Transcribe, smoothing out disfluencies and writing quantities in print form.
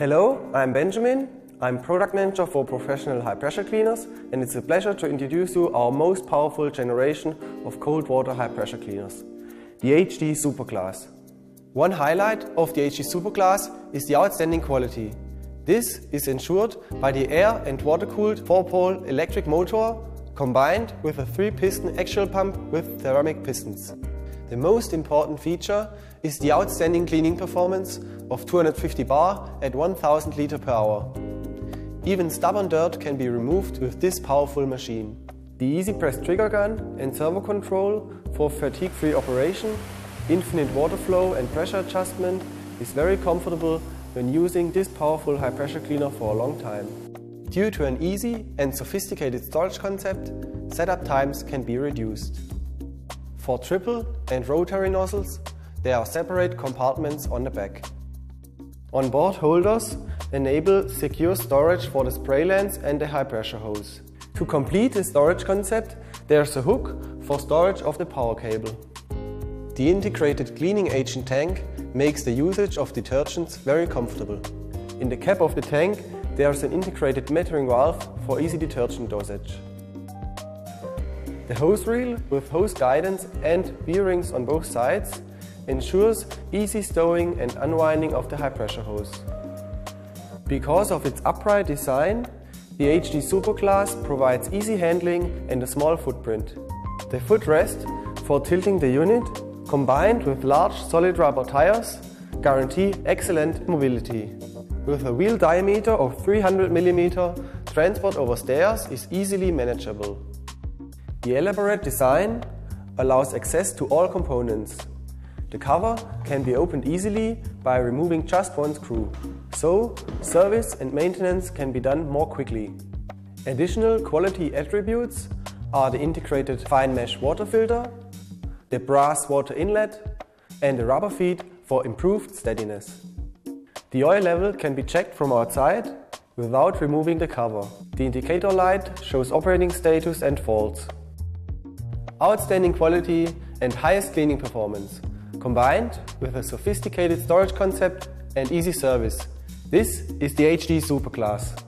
Hello, I'm Benjamin. I'm Product Manager for Professional High Pressure Cleaners, and it's a pleasure to introduce you our most powerful generation of cold water high pressure cleaners, the HD Superclass. One highlight of the HD Superclass is the outstanding quality. This is ensured by the air and water-cooled 4-pole electric motor combined with a 3-piston axial pump with ceramic pistons. The most important feature is the outstanding cleaning performance of 250 bar at 1000 liter per hour. Even stubborn dirt can be removed with this powerful machine. The easy press trigger gun and servo control for fatigue-free operation, infinite water flow and pressure adjustment is very comfortable when using this powerful high pressure cleaner for a long time. Due to an easy and sophisticated storage concept, setup times can be reduced. For triple and rotary nozzles, there are separate compartments on the back. On-board holders enable secure storage for the spray lens and the high pressure hose. To complete the storage concept, there's a hook for storage of the power cable. The integrated cleaning agent tank makes the usage of detergents very comfortable. In the cap of the tank, there's an integrated metering valve for easy detergent dosage. The hose reel with hose guidance and V-rings on both sides ensures easy stowing and unwinding of the high pressure hose. Because of its upright design, the HD Superclass provides easy handling and a small footprint. The footrest for tilting the unit, combined with large solid rubber tires, guarantee excellent mobility. With a wheel diameter of 300 mm, transport over stairs is easily manageable. The elaborate design allows access to all components. The cover can be opened easily by removing just one screw, so service and maintenance can be done more quickly. Additional quality attributes are the integrated fine mesh water filter, the brass water inlet and the rubber feet for improved steadiness. The oil level can be checked from outside without removing the cover. The indicator light shows operating status and faults. Outstanding quality and highest cleaning performance, combined with a sophisticated storage concept and easy service. This is the HD Superclass.